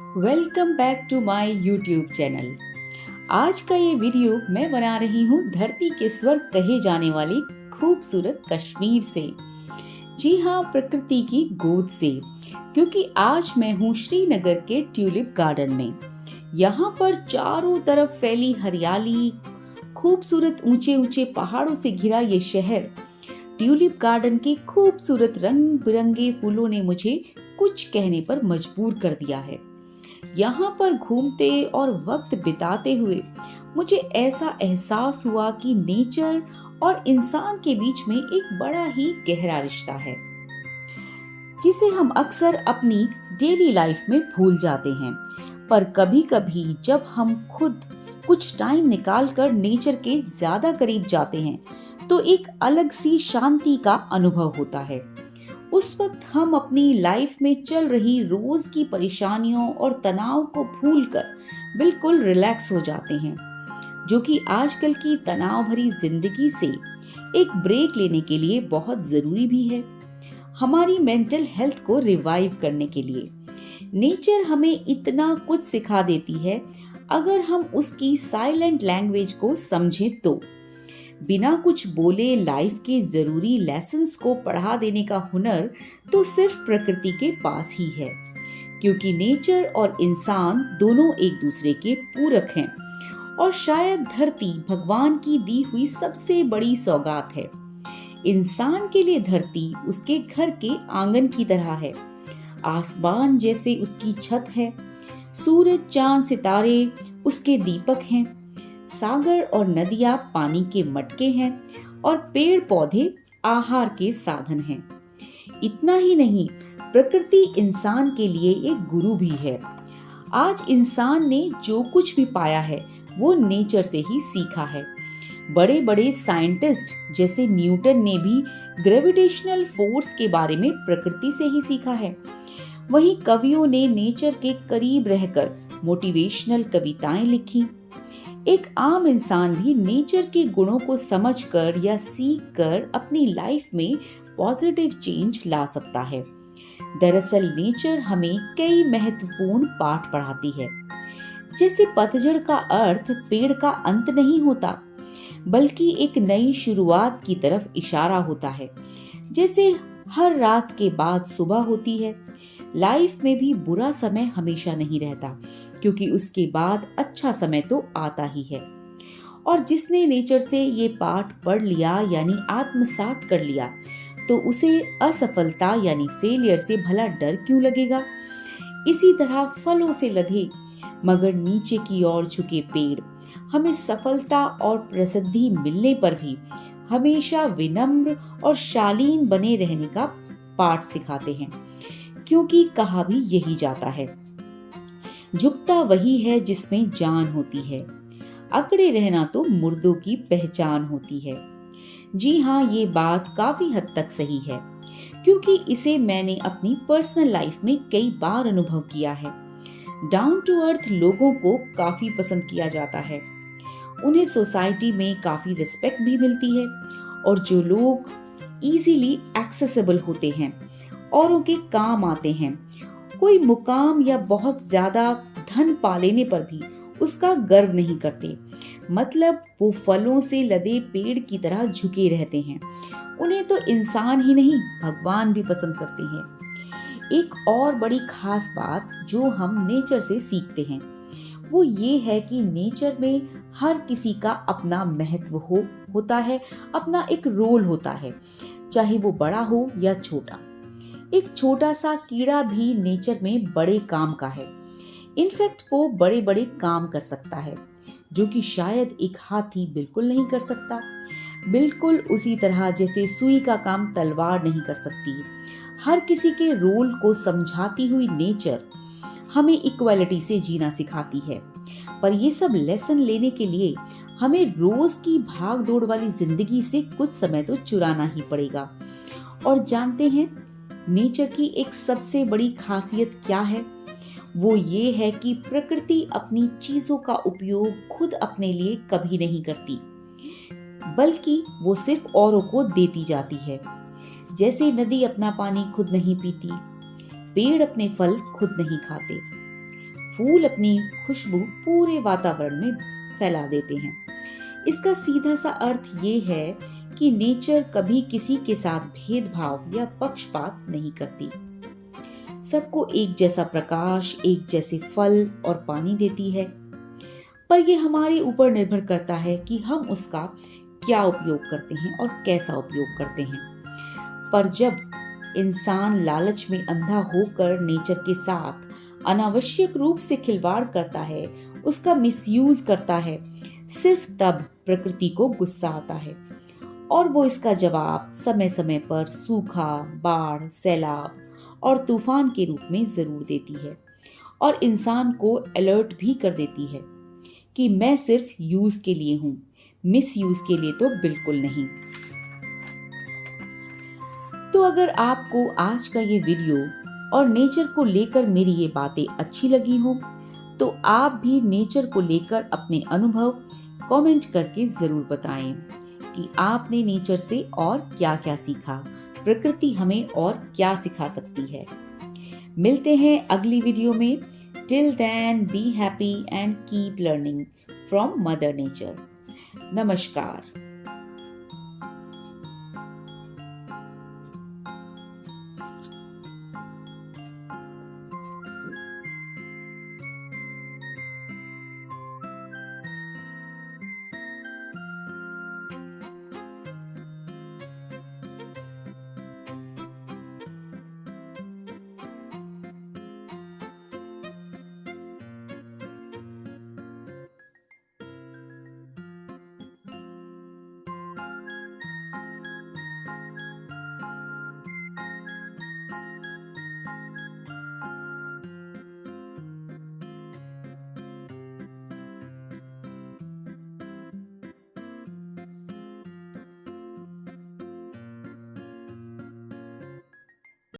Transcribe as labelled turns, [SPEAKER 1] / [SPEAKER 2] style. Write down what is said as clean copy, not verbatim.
[SPEAKER 1] Welcome back to my YouTube channel. आज का ये वीडियो मैं बना रही हूँ धरती के स्वर्ग कहे जाने वाली खूबसूरत कश्मीर से। जी हाँ, प्रकृति की गोद से, क्योंकि आज मैं हूँ श्रीनगर के ट्यूलिप गार्डन में। यहाँ पर चारों तरफ फैली हरियाली, खूबसूरत ऊंचे ऊंचे पहाड़ों से घिरा ये शहर, ट्यूलिप गार्डन के खूबसूरत रंग बिरंगे फूलों ने मुझे कुछ कहने पर मजबूर कर दिया है। यहाँ पर घूमते और वक्त बिताते हुए मुझे ऐसा एहसास हुआ कि नेचर और इंसान के बीच में एक बड़ा ही गहरा रिश्ता है, जिसे हम अक्सर अपनी डेली लाइफ में भूल जाते हैं। पर कभी-कभी जब हम खुद कुछ टाइम निकाल कर नेचर के ज्यादा करीब जाते हैं, तो एक अलग सी शांति का अनुभव होता है। उस वक्त हम अपनी लाइफ में चल रही रोज की परेशानियों और तनाव को भूलकर बिल्कुल रिलैक्स हो जाते हैं, जो कि आजकल की तनाव भरी जिंदगी से एक ब्रेक लेने के लिए बहुत जरूरी भी है। हमारी मेंटल हेल्थ को रिवाइव करने के लिए नेचर हमें इतना कुछ सिखा देती है, अगर हम उसकी साइलेंट लैंग्वेज को समझें तो। बिना कुछ बोले लाइफ के जरूरी लेसन्स को पढ़ा देने का हुनर तो सिर्फ प्रकृति के पास ही है, क्योंकि नेचर और इंसान दोनों एक दूसरे के पूरक हैं और शायद धरती भगवान की दी हुई सबसे बड़ी सौगात है। इंसान के लिए धरती उसके घर के आंगन की तरह है, आसमान जैसे उसकी छत है, सूरज चांद सितारे उसके दीपक हैं, सागर और नदियां पानी के मटके हैं और पेड़ पौधे आहार के साधन हैं। इतना ही नहीं, प्रकृति इंसान के लिए एक गुरु भी है। आज इंसान ने जो कुछ भी पाया है वो नेचर से ही सीखा है। बड़े बड़े साइंटिस्ट जैसे न्यूटन ने भी ग्रेविटेशनल फोर्स के बारे में प्रकृति से ही सीखा है। वहीं कवियों ने नेचर के करीब रहकर मोटिवेशनल कविताएं लिखी। एक आम इंसान भी नेचर के गुणों को समझकर या सीखकर अपनी लाइफ में पॉजिटिव चेंज ला सकता है। दरअसल नेचर हमें कई महत्वपूर्ण पाठ पढ़ाती है। जैसे पतझड़ का अर्थ पेड़ का अंत नहीं होता, बल्कि एक नई शुरुआत की तरफ इशारा होता है। जैसे हर रात के बाद सुबह होती है, लाइफ में भी बुरा समय हमेशा नहीं रहता, क्योंकि उसके बाद अच्छा समय तो आता ही है। और जिसने नेचर से ये पाठ पढ़ लिया यानी आत्मसात कर लिया, तो उसे असफलता यानी फेलियर से भला डर क्यों लगेगा। इसी तरह फलों से लदे मगर नीचे की ओर झुके पेड़ हमें सफलता और प्रसिद्धि मिलने पर भी हमेशा विनम्र और शालीन बने रहने का पाठ सिखाते हैं, क्योंकि कहा भी यही जाता है, झुकता वही है जिसमें जान होती है, अकड़े रहना तो मुर्दों की पहचान होती है। जी हाँ, ये बात काफी हद तक सही है, क्योंकि इसे मैंने अपनी पर्सनल लाइफ में कई बार अनुभव किया है। डाउन टू अर्थ लोगों को काफी पसंद किया जाता है, उन्हें सोसाइटी में काफी रिस्पेक्ट भी मिलती है, और जो लोग इजीली एक्सेसिबल होते हैं, औरों के काम आते हैं, कोई मुकाम या बहुत ज्यादा धन पा लेने पर भी उसका गर्व नहीं करते। मतलब वो फलों से लदे पेड़ की तरह झुके रहते हैं। उन्हें तो इंसान ही नहीं, भगवान भी पसंद करते हैं। एक और बड़ी खास बात जो हम नेचर से सीखते हैं, वो ये है कि नेचर में हर किसी का अपना महत्व होता है, अपना एक रोल होता है, चाहे वो बड़ा हो या छोटा। एक छोटा सा कीड़ा भी नेचर में बड़े काम का है। इनफैक्ट वो बड़े बड़े काम कर सकता है, जो कि शायद एक हाथी बिल्कुल नहीं कर सकता। बिल्कुल उसी तरह जैसे सुई का काम तलवार नहीं कर सकती। हर किसी के रोल को समझाती हुई नेचर हमें इक्वालिटी से जीना सिखाती है। पर ये सब लेसन लेने के लिए हमें रोज की भाग दौड़ वाली जिंदगी से कुछ समय तो चुराना ही पड़ेगा। और जानते हैं नेचर की एक सबसे बड़ी खासियत क्या है? वो ये है कि प्रकृति अपनी चीजों का उपयोग खुद अपने लिए कभी नहीं करती, बल्कि वो सिर्फ औरों को देती जाती है। जैसे नदी अपना पानी खुद नहीं पीती, पेड़ अपने फल खुद नहीं खाते, फूल अपनी खुशबू पूरे वातावरण में फैला देते हैं। इसका सीधा सा अर्थ ये है कि नेचर कभी किसी के साथ भेदभाव या पक्षपात नहीं करती। सबको एक जैसा प्रकाश, एक जैसे फल और पानी देती है। पर यह हमारे ऊपर निर्भर करता है कि हम उसका क्या उपयोग करते हैं और कैसा उपयोग करते हैं। पर जब इंसान लालच में अंधा होकर नेचर के साथ अनावश्यक रूप से खिलवाड़ करता है, उसका मिसयूज करता है, सिर्फ तब प्रकृति को गुस्सा आता है और वो इसका जवाब समय समय पर सूखा, बाढ़, सैलाब और तूफान के रूप में जरूर देती है और इंसान को अलर्ट भी कर देती है कि मैं सिर्फ यूज के लिए हूं, मिस यूज के लिए तो बिल्कुल नहीं। तो अगर आपको आज का ये वीडियो और नेचर को लेकर मेरी ये बातें अच्छी लगी हो, तो आप भी नेचर को लेकर अपने अनुभव कमेंट करके जरूर बताएं कि आपने नेचर से और क्या क्या सीखा, प्रकृति हमें और क्या सिखा सकती है। मिलते हैं अगली वीडियो में। Till then be happy and keep learning from mother nature. नमस्कार।